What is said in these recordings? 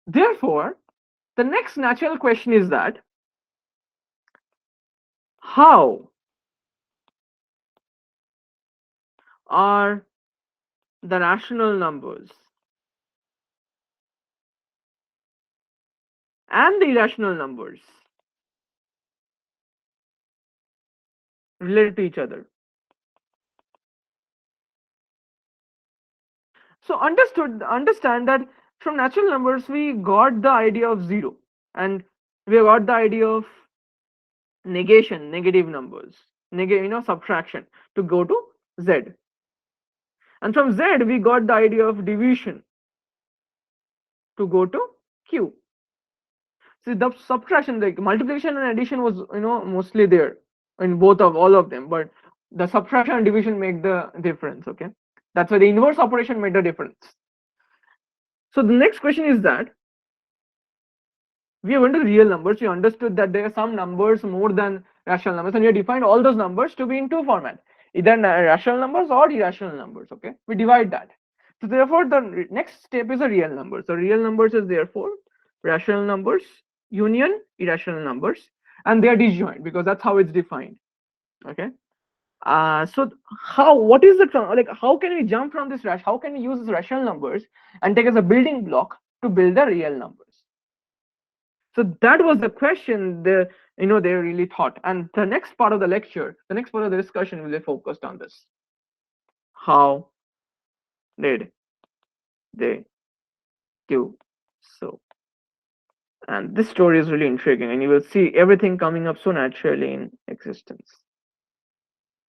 Therefore, the next natural question is that how are the rational numbers and the irrational numbers related to each other? So understand that from natural numbers we got the idea of zero, and we got the idea of negation, negative numbers, subtraction to go to z, and from z we got the idea of division to go to q. See, the subtraction, like multiplication and addition was mostly there in both of all of them, but the subtraction and division make the difference. Okay, that's why the inverse operation made the difference. So the next question is that we went to real numbers. We understood that there are some numbers more than rational numbers, and we defined all those numbers to be in two formats, either rational numbers or irrational numbers. Okay, we divide that. So therefore, the next step is a real number. So real numbers is therefore rational numbers union irrational numbers, and they are disjoint because that's how it's defined. Okay. So what is the like? How can we jump from this how can we use these rational numbers and take as a building block to build the real numbers? So that was the question they really thought. And the next part of the lecture, the next part of the discussion will be focused on this. How did they do so? And this story is really intriguing, and you will see everything coming up so naturally in existence.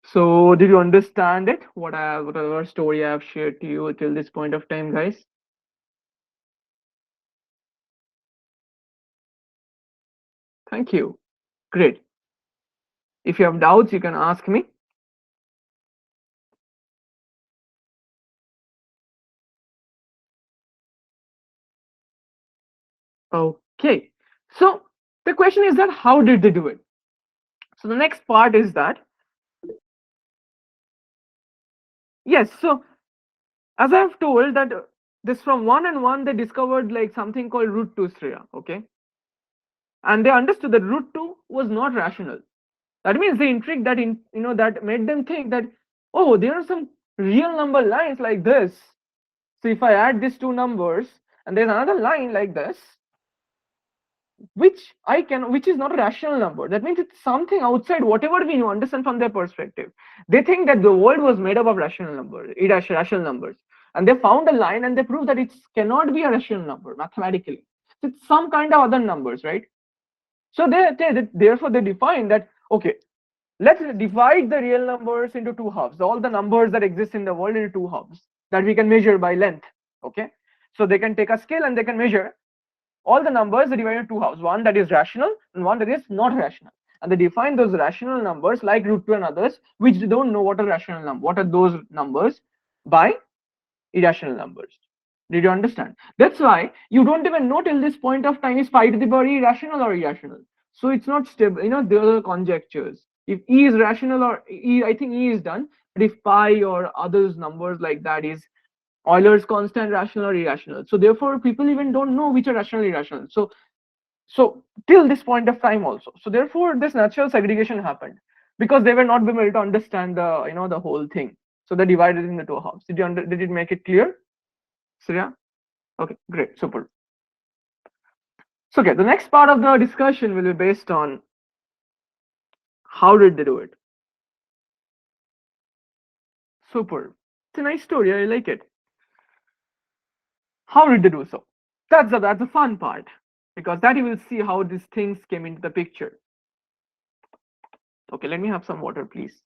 So did you understand it? Whatever story I have shared to you till this point of time, guys? Thank you. Great. If you have doubts, you can ask me. Okay. So the question is that how did they do it? So the next part is that yes. So as I have told that this from 1 and 1 they discovered like something called root 2 striya. Okay, and they understood that root 2 was not rational. That means the intrigue that that made them think that, oh, there are some real number lines like this. So if I add these two numbers and there's another line like this, which is not a rational number. That means it's something outside whatever we understand from their perspective. They think that the world was made up of rational numbers, irrational numbers, and they found a line and they proved that it cannot be a rational number mathematically. So it's some kind of other numbers, right? So therefore they define that, okay, let's divide the real numbers into two halves, all the numbers that exist in the world into two halves that we can measure by length. Okay, so they can take a scale and they can measure all the numbers are divided into two halves, one that is rational and one that is not rational. And they define those rational numbers like root 2 and others, which they don't know what are rational numbers, what are those numbers, by irrational numbers. Did you understand? That's why you don't even know till this point of time is pi to the power e rational or irrational. So it's not stable. There are conjectures. If e is rational or e, I think e is done. But if pi or others numbers like that is Euler's constant, rational or irrational. So therefore, people even don't know which are rational, irrational. So till this point of time also. So therefore, this natural segregation happened because they were not being able to understand the whole thing. So they divided in the two halves. Did it make it clear? Surya? Okay, great, super. So okay, the next part of the discussion will be based on how did they do it. Super. It's a nice story. I like it. How did they do so? That's the fun part because that you will see how these things came into the picture. Okay, let me have some water, please.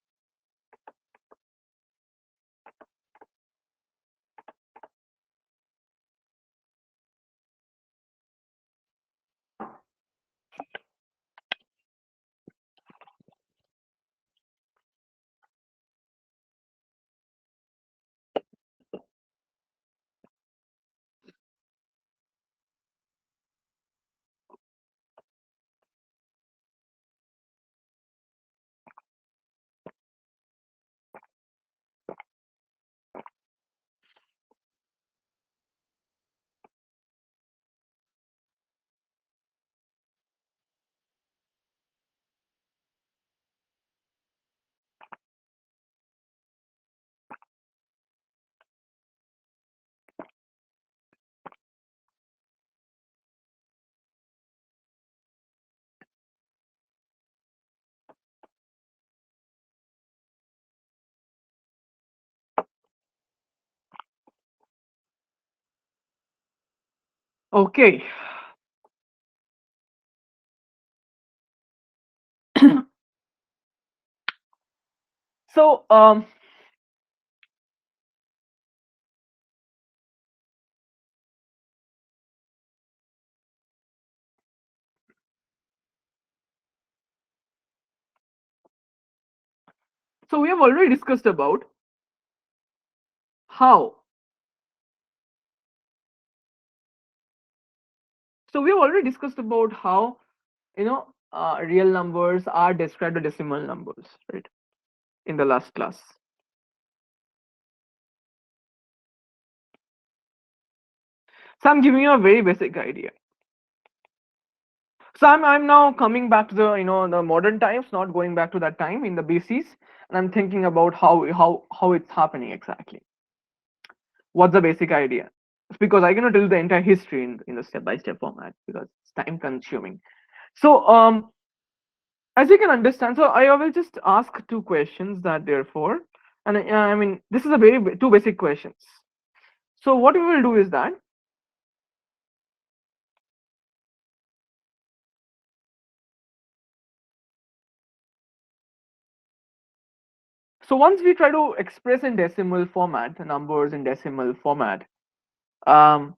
Okay. So so we have already discussed about how. So we have already discussed about how real numbers are described as decimal numbers, right? In the last class. So I'm giving you a very basic idea. So I'm now coming back to the the modern times, not going back to that time in the BCs, and I'm thinking about how it's happening exactly. What's the basic idea? It's because I cannot tell the entire history in the step by step format because it's time consuming. So as you can understand, so I will just ask two questions that therefore, and I mean this is a two basic questions. So what we will do is that so once we try to express in decimal format, the numbers in decimal format, um,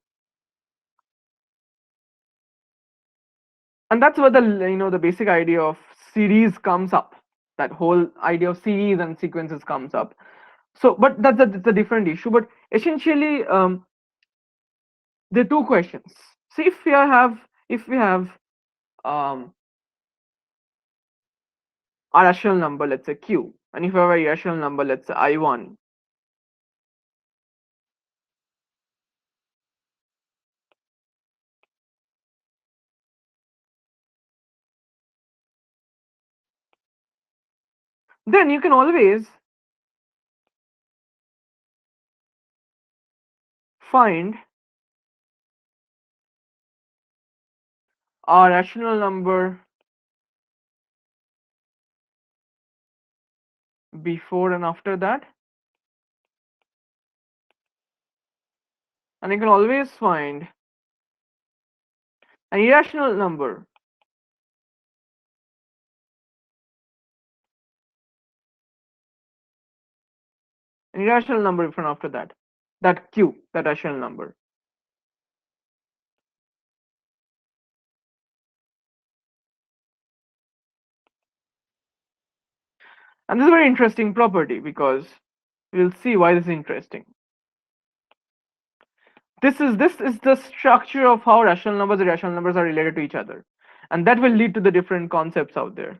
and that's where the the basic idea of series comes up. That whole idea of series and sequences comes up. So, but that's a different issue. But essentially, there are two questions. See, if we have um, a rational number, let's say q, and if we have a irrational number, let's say I1, then you can always find a rational number before and after that, and you can always find an irrational number before and after that, that q, that rational number. And this is a very interesting property because we'll see why this is interesting. This is the structure of how rational numbers and irrational numbers are related to each other, and that will lead to the different concepts out there.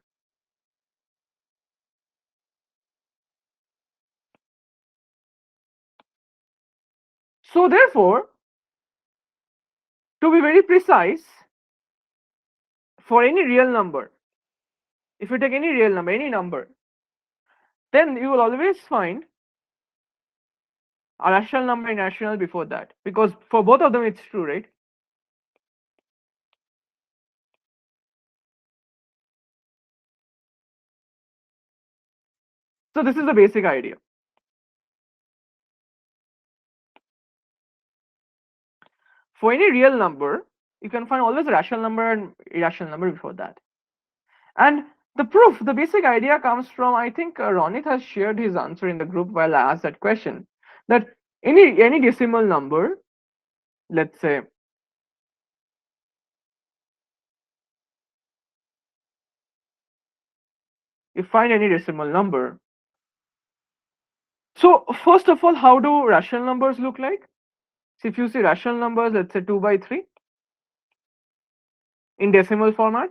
So therefore, to be very precise, for any real number, if you take any real number, any number, then you will always find a rational number and irrational before that, because for both of them it's true, right? So this is the basic idea. For any real number, you can find always a rational number and irrational number before that. And the proof, the basic idea comes from, I think Ronit has shared his answer in the group while I asked that question, that any decimal number, let's say you find any decimal number. So first of all, how do rational numbers look like? So if you see rational numbers, let's say 2 by 3 in decimal format,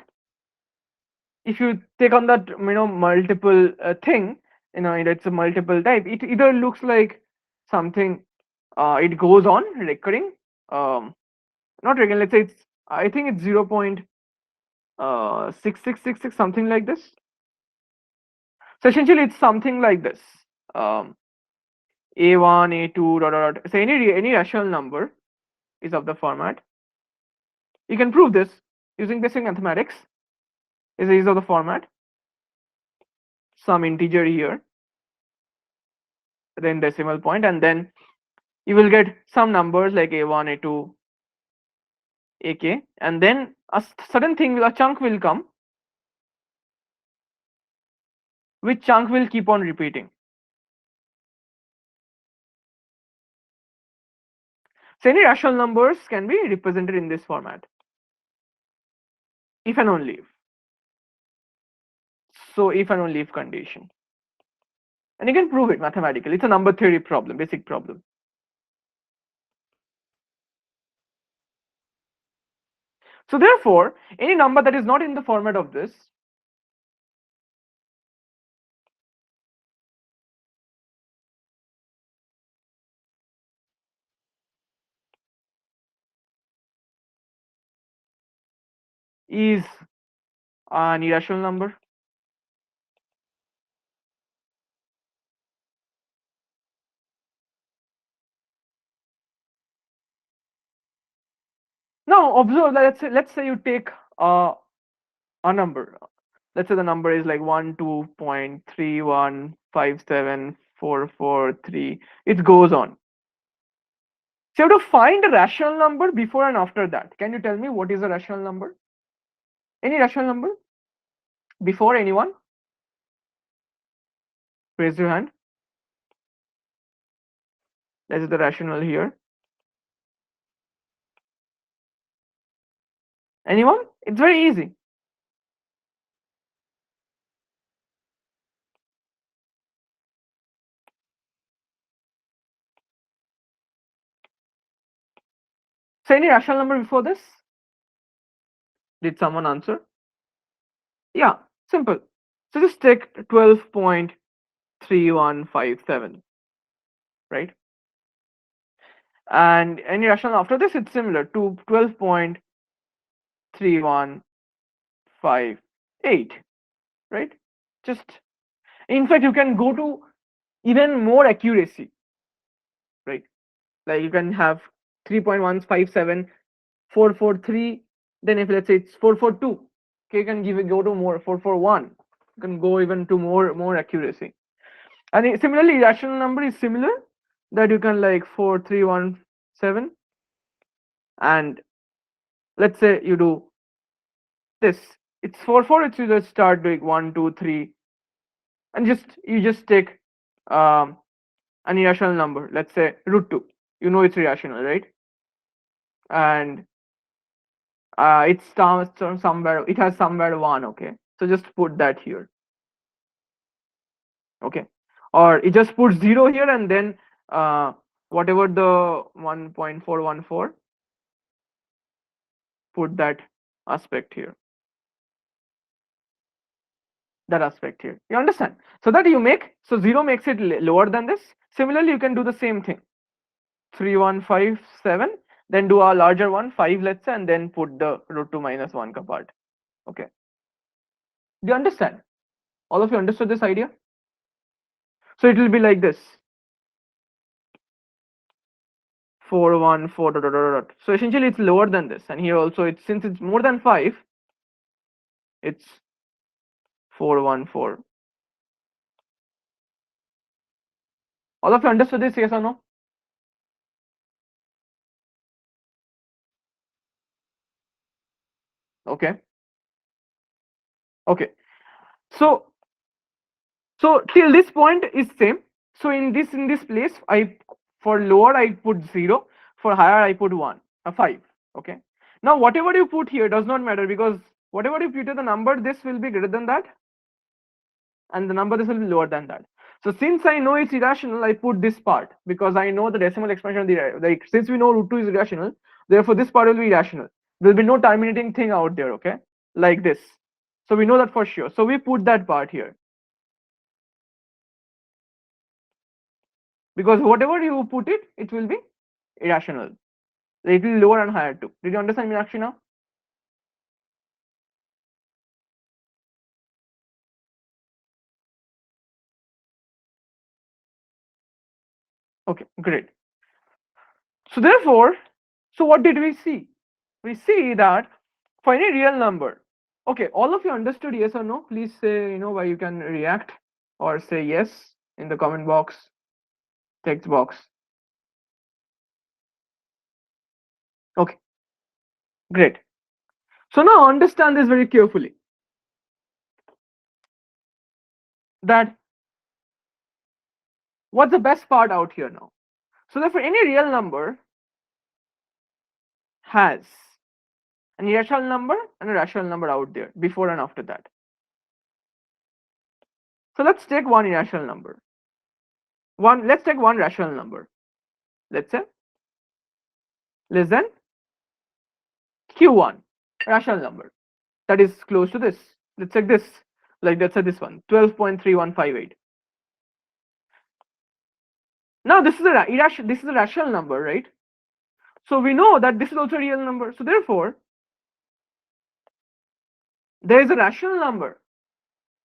if you take on that multiple thing, it's a multiple type, it either looks like something it goes on recurring, not recurring, let's say it's, I think it's 0.6666, something like this. So essentially it's something like this, a1 a2 dot, dot, dot. So any rational number is of the format. You can prove this using basic mathematics. Is of the format some integer here, then decimal point, and then you will get some numbers like a1 a2 AK, and then a certain thing, a chunk will come, which chunk will keep on repeating. So any rational numbers can be represented in this format, if and only if. So if and only if condition. And you can prove it mathematically. It's a number theory problem, basic problem. So therefore, any number that is not in the format of this is an irrational number. Now observe that let's say you take a number. Let's say the number is like 12.3157443. It goes on. So you have to find a rational number before and after that. Can you tell me what is a rational number? Any rational number? Before anyone? Raise your hand. That is the rational here. Anyone? It's very easy. So any rational number before this? Did someone answer? Yeah, simple. So just take 12.3157, right? And any rational after this, it's similar to 12.3158, right? Just, in fact, you can go to even more accuracy, right? Like you can have 3.157443. Then if let's say it's 442, okay, you can go to more 441. You can go even to more accuracy. And similarly, irrational number is similar, that you can like 4317, and let's say you do this. It's 4 it's you just start doing 1 2 3, and you just take an irrational number. Let's say √2. You know it's irrational, right? And it's somewhere, it has somewhere 1. Okay, so just put that here. Okay, or it just put 0 here, and then whatever the 1.414, put that aspect here, that aspect here. You understand? So that you make, so 0 makes it lower than this. Similarly, you can do the same thing. 3157, then do a larger one, 5, let's say, and then put the √2 minus 1 ka part. Okay, do you understand? All of you understood this idea? So it will be like this: 414 dot, dot, dot, dot. So essentially it's lower than this, and here also it's, since it's more than 5, it's 414. All of you understood this, yes or no? Okay. Okay. So till this point is same. So in this place, for lower I put 0, for higher I put 1, 5. Okay. Now whatever you put here does not matter, because whatever you put in the number, this will be greater than that, and the number this will be lower than that. So since I know it's irrational, I put this part, because I know the decimal expansion of the, like, since we know √2 is irrational, therefore this part will be irrational. There will be no terminating thing out there, okay, like this. So we know that for sure. So we put that part here, because whatever you put it, it will be irrational. It will be lower and higher too. Did you understand, Meenakshi, now? Okay, great. So therefore, so what did we see? We see that for any real number, okay, all of you understood, yes or no? Please say, why you can react, or say yes in the comment box, text box. Okay. Great. So now understand this very carefully, that what's the best part out here now. So therefore any real number has an irrational number and a rational number out there before and after that. So let's take one irrational number. Let's take one rational number. Let's say less than q1, rational number that is close to this. Let's take this, like let's say this one, 12.3158. Now this is a rational number, right? So we know that this is also a real number. So therefore, there is a rational number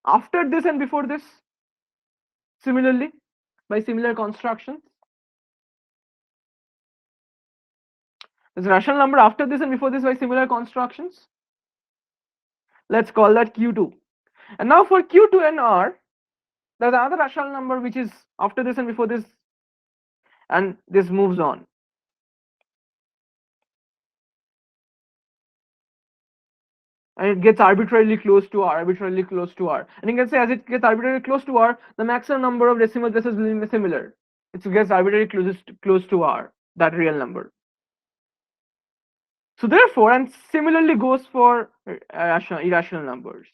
after this and before this. Similarly, by similar constructions, there's a rational number after this and before this by similar constructions. Let's call that Q2. And now for Q2 and R, there's another rational number which is after this and before this, and this moves on. And it gets arbitrarily close to R, arbitrarily close to R. And you can say as it gets arbitrarily close to R, the maximum number of decimal places will be similar. It gets arbitrarily close to R, that real number. So therefore, and similarly goes for irrational numbers.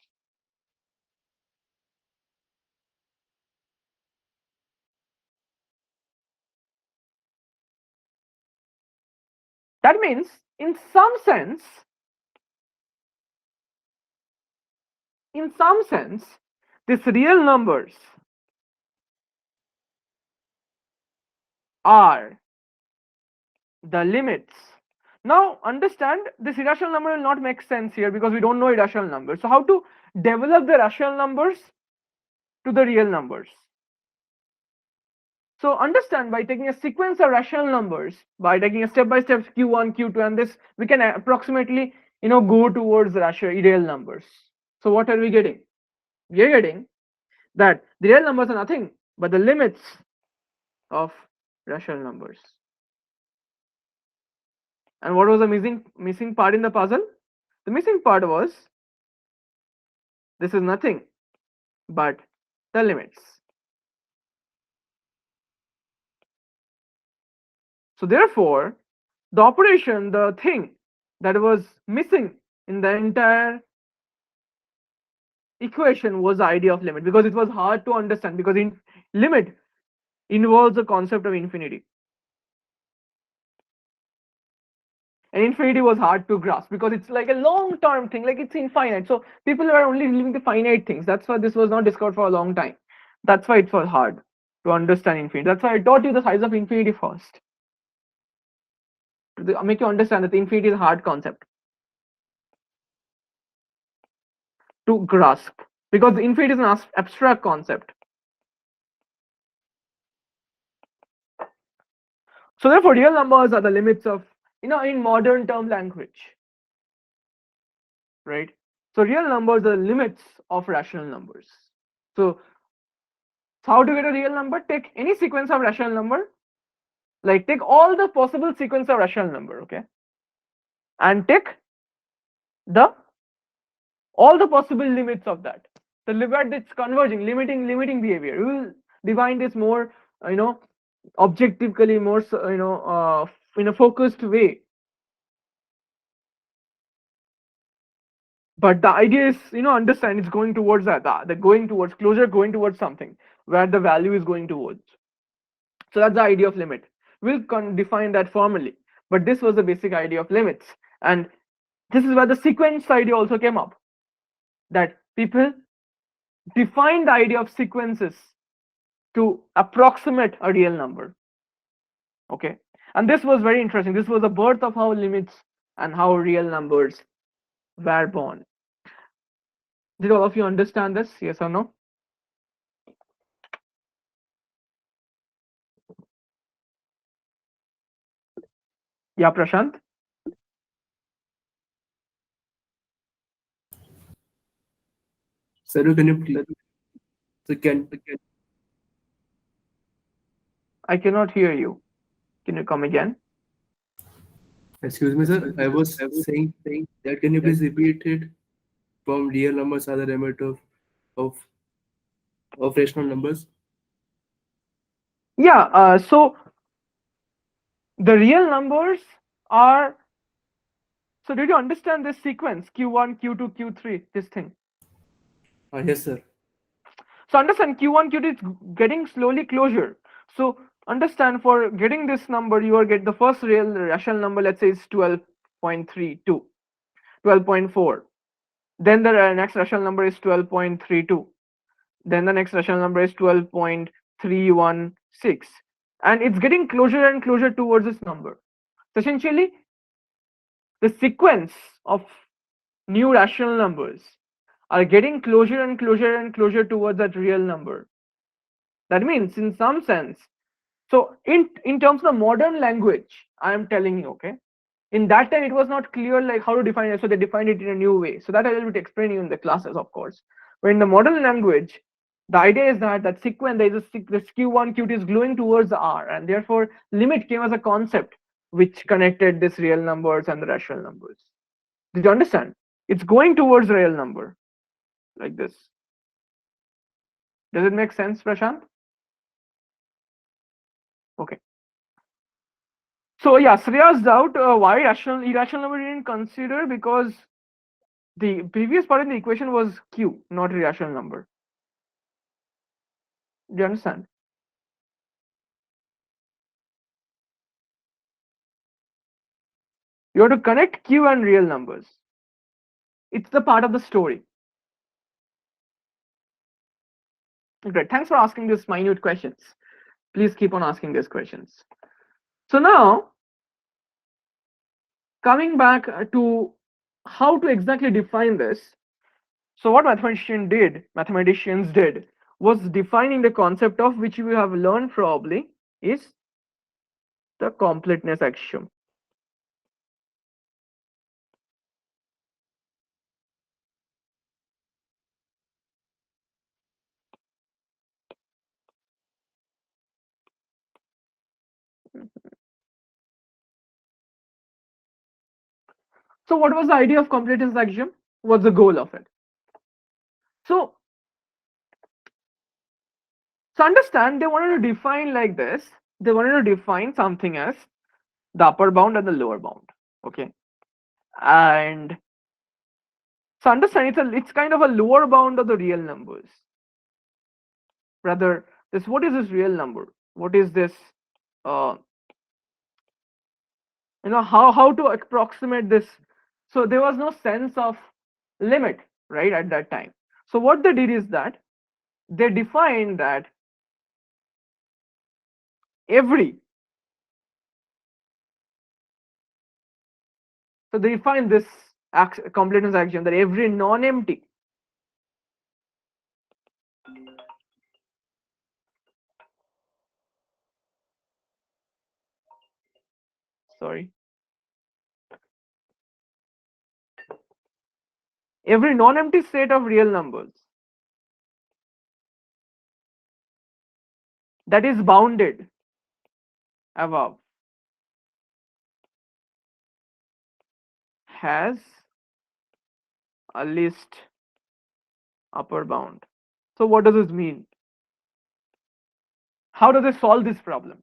That means, in some sense, these real numbers are the limits. Now understand, this irrational number will not make sense here because we don't know irrational numbers. So how to develop the rational numbers to the real numbers? So understand, by taking a sequence of rational numbers, by taking a step-by-step q1, q2, and this, we can approximately go towards real numbers. So what are we getting? We are getting that the real numbers are nothing but the limits of rational numbers. And what was the missing part in the puzzle? The missing part was, this is nothing but the limits. So therefore, the operation, the thing that was missing in the entire equation was the idea of limit, because it was hard to understand, because limit involves the concept of infinity. And infinity was hard to grasp because it's like a long-term thing, like it's infinite. So people were only living the finite things. That's why this was not discovered for a long time. That's why it was hard to understand infinity. That's why I taught you the size of infinity first, to make you understand that infinity is a hard concept to grasp, because infinity is an abstract concept. So therefore, real numbers are the limits of, in modern term language, right? So real numbers are the limits of rational numbers. So how to get a real number? Take any sequence of rational number, like take all the possible sequence of rational number, okay? And take all the possible limits of that. The limit that's converging, limiting behavior. We will define this more, objectively, more, in a focused way. But the idea is, understand it's going towards that, going towards closure, going towards something where the value is going towards. So that's the idea of limit. We'll define that formally, but this was the basic idea of limits. And this is where the sequence idea also came up, that people define the idea of sequences to approximate a real number. Okay, and this was very interesting. This was the birth of how limits and how real numbers were born. Did all of you understand this? Yes or no? Yeah, Prashant. Sir, can you please? So can I cannot hear you. Can you come again? Excuse me, sir. I was saying that can you please repeat it? From real numbers are the limit of of rational numbers. Yeah, so the real numbers are, so did you understand this sequence q1, q2, q3, this thing? Yes, sir. So understand q1, q2 is getting slowly closure. So understand, for getting this number, you are get the first real rational number, let's say is 12.32, 12.4. Then the next rational number is 12.32. Then the next rational number is 12.316. And it's getting closer and closer towards this number. So essentially, the sequence of new rational numbers are getting closer and closer and closer towards that real number. That means, in some sense, so in terms of modern language, I am telling you, okay. In that time, it was not clear like how to define it, so they defined it in a new way. So that I will be explaining you in the classes, of course. But in the modern language, the idea is that that sequence, there is this q1, q2 is glowing towards the r, and therefore limit came as a concept which connected this real numbers and the rational numbers. Did you understand? It's going towards the real number like this. Does it make sense, Prashant? Okay. So yeah, Sriya's doubt, why rational irrational number didn't consider, because the previous part in the equation was q, not irrational number. Do you understand? You have to connect q and real numbers. It's the part of the story. Great. Thanks for asking these minute questions. Please keep on asking these questions. So now, coming back to how to exactly define this. So what mathematicians did was defining the concept of, which we have learned probably, is the completeness axiom. So what was the idea of completeness axiom? What's the goal of it? So, so understand, they wanted to define like this. They wanted to define something as the upper bound and the lower bound. Okay. And so understand, it's kind of a lower bound of the real numbers. Rather, this, what is this real number? What is this? Uh, how to approximate this? So there was no sense of limit, right, at that time. So what they did is that they defined that every, so they define this completeness axiom, that every non-empty, sorry, every non-empty set of real numbers that is bounded above has a least upper bound. So what does this mean? How do they solve this problem?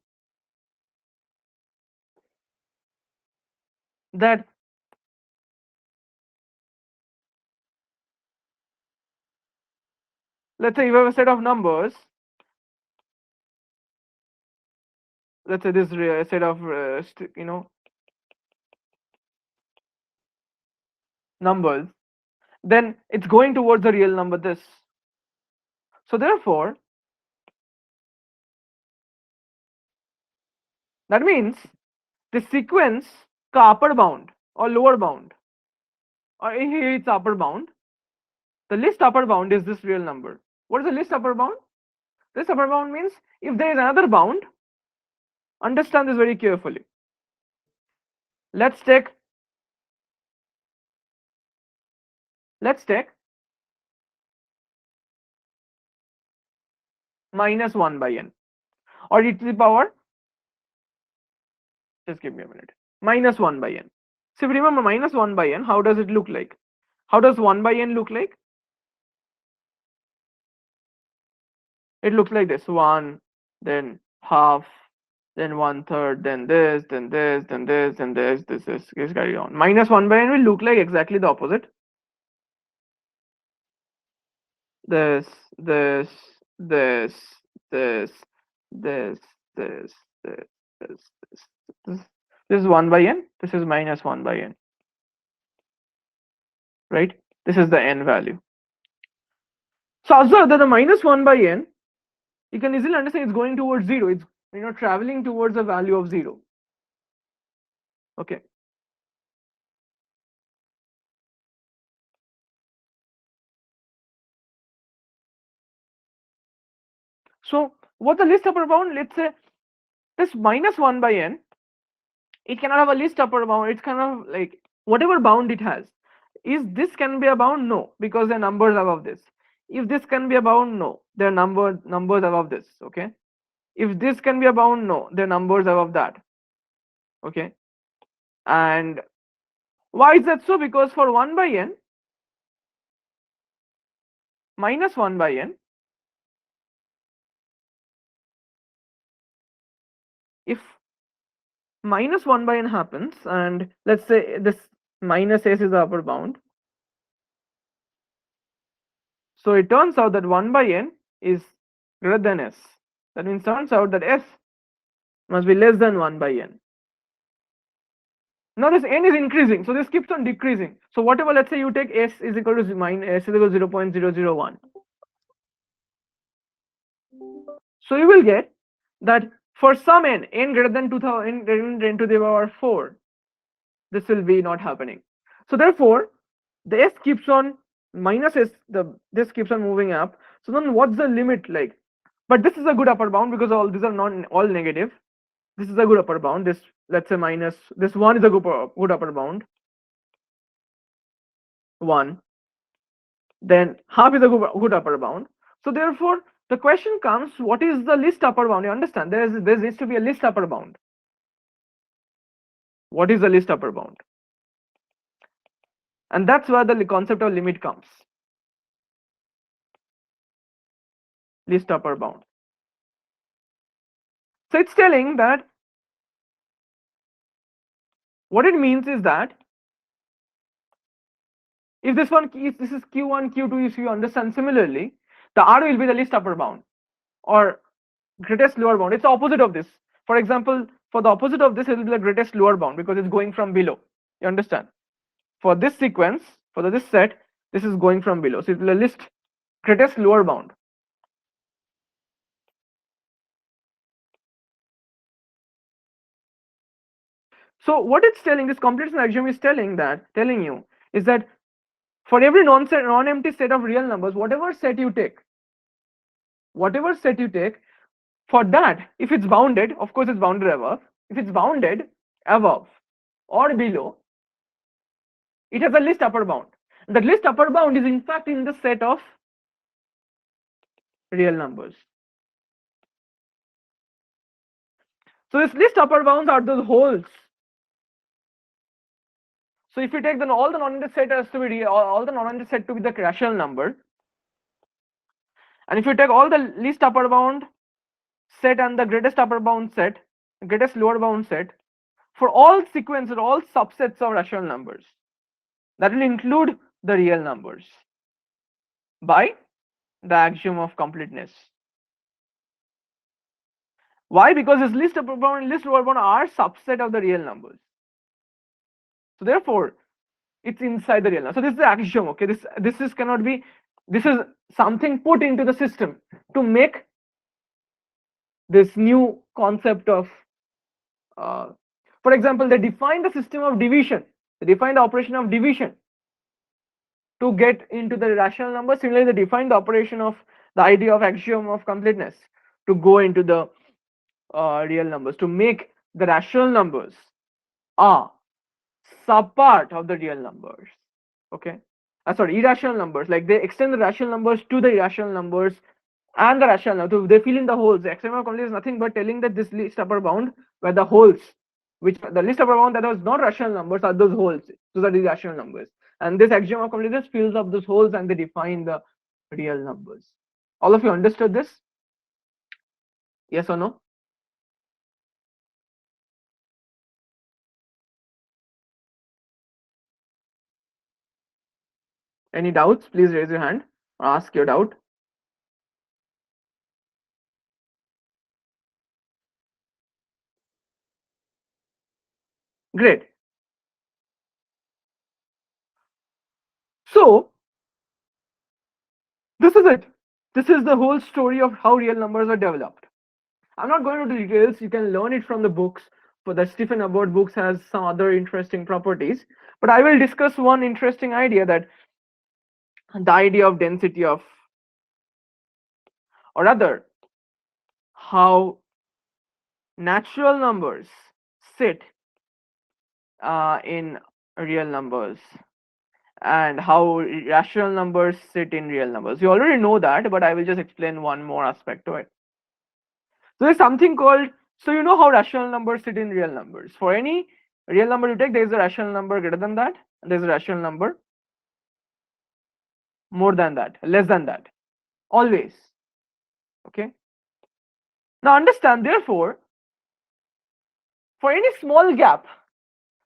That, let's say you have a set of numbers, let's say this set of numbers, then it's going towards the real number, this. So therefore, that means the sequence ka upper bound or lower bound, or here it's upper bound, the least upper bound is this real number. What is the least upper bound? This upper bound means if there is another bound, understand this very carefully. Let's take minus 1 by n, or e to the power, just give me a minute. minus 1 by n. So if you remember minus 1 by n, how does it look like? How does 1 by n look like? It looks like this: 1, then half, then 1/3, then this, then this, then this, then this carry on. Minus 1 by n will look like exactly the opposite. This, this, this, this, this, this, this, this, this. This is 1 by n. This is minus 1 by n. Right? This is the n value. So observe that the minus 1 by n, you can easily understand it's going towards 0. It's traveling towards a value of 0. Okay. So what's the least upper bound? Let's say this minus 1 by n, it cannot have a least upper bound. It's kind of like whatever bound it has. Is this can be a bound? No, because there are numbers above this. If this can be a bound, no, there are numbers above this. Okay. If this can be a bound, no, there are numbers above that. Okay. And why is that so? Because for 1 by n, minus 1 by n, if minus 1 by n happens, and let's say this minus s is the upper bound, so it turns out that 1 by n is greater than s. That means turns out that s must be less than 1 by n. Now this n is increasing, so this keeps on decreasing. So whatever, let's say you take s is equal to minus s is equal to 0.001. So you will get that for some n greater than 2000, n greater than 10 to the power 4, this will be not happening. So therefore, the s keeps on minus s, this keeps on moving up. So then what's the limit like? But this is a good upper bound because all these are not all negative. This is a good upper bound. This, let's say minus this 1 is a good upper bound. 1. Then half is a good upper bound. So therefore, the question comes: what is the least upper bound? You understand? There needs to be a least upper bound. What is the least upper bound? And that's where the concept of limit comes. Least upper bound. So it's telling that what it means is that if this is q1, q2, if you understand similarly, the r will be the least upper bound or greatest lower bound. It's the opposite of this. For example, for the opposite of this, it will be the greatest lower bound because it's going from below. You understand? For this sequence, for this set, this is going from below. So it will list greatest lower bound. So what it's telling, this completion axiom is telling you is that for every non-empty set of real numbers, whatever set you take, for that, if it's bounded, of course it's bounded above. If it's bounded above or below, it has a least upper bound. The least upper bound is in fact in the set of real numbers. So this least upper bounds are those holes. So if you take all the non-empty set has to be all the non-empty set to be the rational number, and if you take all the least upper bound set and the greatest upper bound set, greatest lower bound set, for all sequences, all subsets of rational numbers, that will include the real numbers by the axiom of completeness. Why? Because this least upper bound and least lower bound are subset of the real numbers. So therefore, it's inside the real number. So this is the axiom. Okay, this is cannot be. This is something put into the system to make this new concept of. For example, they define the system of division. They define the operation of division to get into the rational number. Similarly, they define the operation of the idea of axiom of completeness to go into the real numbers, to make the rational numbers a subpart of the real numbers. Okay, sorry, irrational numbers. Like they extend the rational numbers to the irrational numbers and the rational numbers. So they fill in the holes. The axiom of completeness is nothing but telling that this least upper bound where the holes which the least upper bound that was not rational numbers are those holes. Those are the rational numbers. And this axiom of completeness fills up those holes and they define the real numbers. All of you understood this? Yes or no? Any doubts? Please raise your hand or ask your doubt. Great. So this is it. This is the whole story of how real numbers are developed. I'm not going into details. You can learn it from the books. But the Stephen Abbott books has some other interesting properties. But I will discuss one interesting idea, that the idea of density of, or rather, how natural numbers sit in real numbers and how rational numbers sit in real numbers. You already know that, but I will just explain one more aspect to it. So there's something called, so you know how rational numbers sit in real numbers. For any real number you take, there is a rational number greater than that, and there's a rational number more than that, less than that, always. Okay. Now understand, therefore, for any small gap,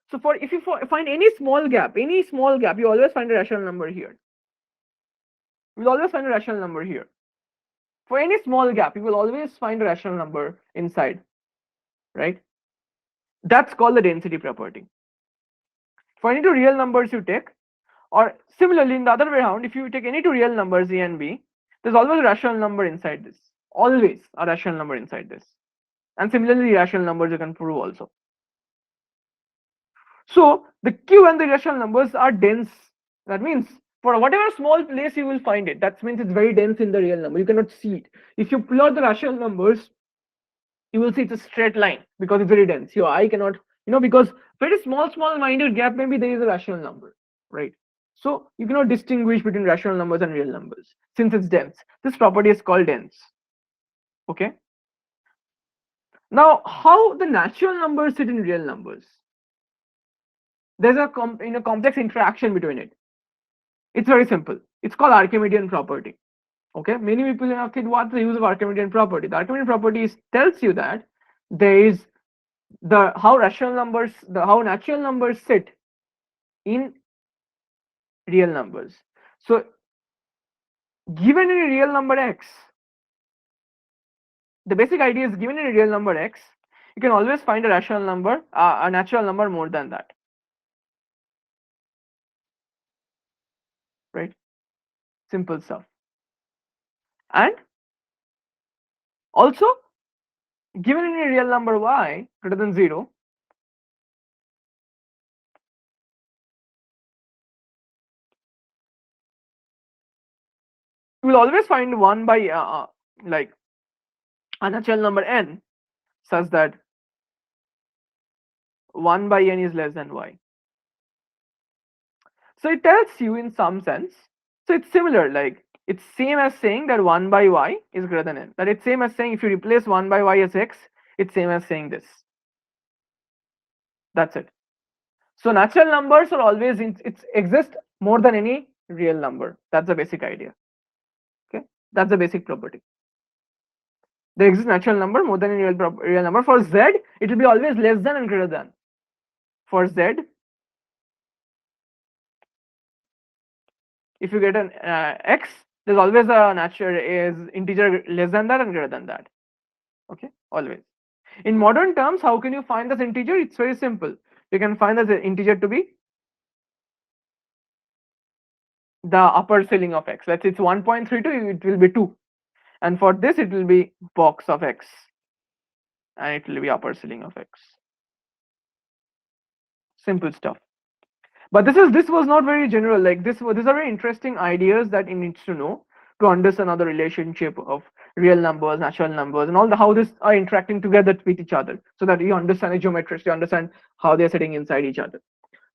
so for if you find any small gap, you always find a rational number here. You will always find a rational number here. For any small gap, you will always find a rational number inside, right? That's called the density property. For any two real numbers you take, or similarly in the other way around, if you take any two real numbers a and b, there's always a rational number inside this. Always a rational number inside this. And similarly, rational numbers you can prove also. So the q and the irrational numbers are dense. That means for whatever small place you will find it, that means it's very dense in the real number. You cannot see it. If you pull out the rational numbers, you will see it's a straight line because it's very dense. Your eye cannot, because very small minded gap, maybe there is a rational number, right? So you cannot distinguish between rational numbers and real numbers since it's dense. This property is called dense. Okay. Now, how the natural numbers sit in real numbers? There's a complex interaction between it. It's very simple. It's called Archimedean property. Okay, many people have said, what's the use of Archimedean property? The Archimedean property tells you that there is how natural numbers sit in real numbers. So given any real number x, the basic idea is, given any real number x, you can always find a rational number, a natural number more than that. Right? Simple stuff. And also, given any real number y greater than 0, you will always find 1 by like a natural number n such that 1 by n is less than y. So it tells you in some sense, so it's similar, like it's same as saying that 1 by y is greater than n. That it's same as saying if you replace 1 by y as x, it's same as saying this. That's it. So natural numbers are always exist more than any real number. That's the basic idea. Okay, that's the basic property. There exists natural number more than any real number. For z, it will be always less than and greater than. For z, if you get an x, there's always a natural integer less than that and greater than that. Okay, always. In modern terms, how can you find this integer? It's very simple. You can find this integer to be the upper ceiling of x. Let's say it's 1.32, it will be 2. And for this, it will be box of x. And it will be upper ceiling of x. Simple stuff. But this was not very general. Like these are very interesting ideas that you need to know to understand the relationship of real numbers, natural numbers, and all how these are interacting together with each other, so that you understand the geometry, you understand how they're sitting inside each other.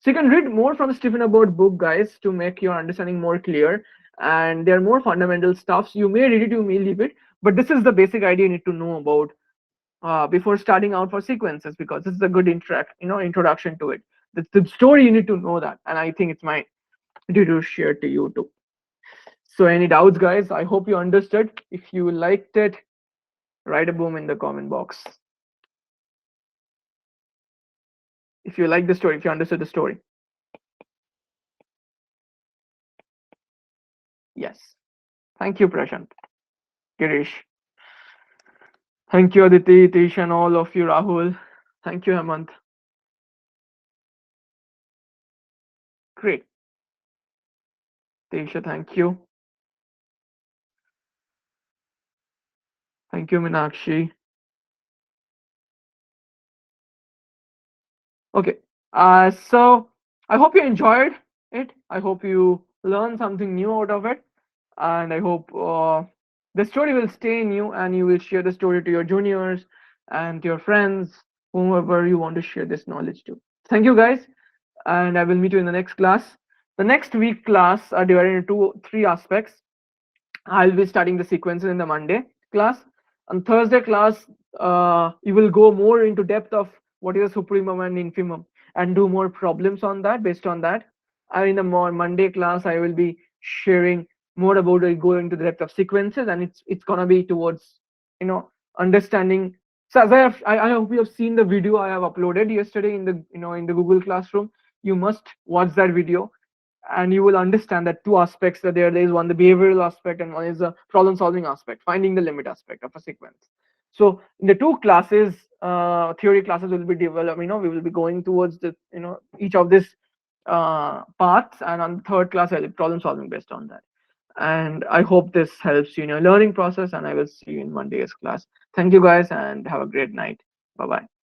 So you can read more from the Stephen Abbott book, guys, to make your understanding more clear. And there are more fundamental stuffs. You may read it, you may leave it, but this is the basic idea you need to know about before starting out for sequences, because this is a good introduction to it. The story you need to know that, and I think it's my duty to share to you too. So any doubts, guys? I hope you understood. If you liked it, write a boom in the comment box. If you like the story, if you understood the story. Yes. Thank you, Prashant. Girish. Thank you, Aditi, Tish, and all of you, Rahul. Thank you, Hemant. Great. Tisha, thank you. Thank you, Minakshi. Okay. So I hope you enjoyed it. I hope you learned something new out of it. And I hope the story will stay in you and you will share the story to your juniors and to your friends, whomever you want to share this knowledge to. Thank you, guys. And I will meet you in the next class. The next week class are divided into three aspects. I'll be starting the sequences in the Monday class. On Thursday class, you will go more into depth of what is a supremum and infimum and do more problems on that based on that. And in the Monday class, I will be sharing more about it, go into the depth of sequences, and it's gonna be towards understanding. So as I hope you have seen the video I have uploaded yesterday in the in the Google Classroom. You must watch that video and you will understand that two aspects are there. There is one the behavioral aspect and one is the problem solving aspect, finding the limit aspect of a sequence. So in the two classes, theory classes will be developed, we will be going towards the each of these parts, and on the third class I'll be problem solving based on that. And I hope this helps you in your learning process, and I will see you in Monday's class. Thank you, guys, and have a great night. Bye bye.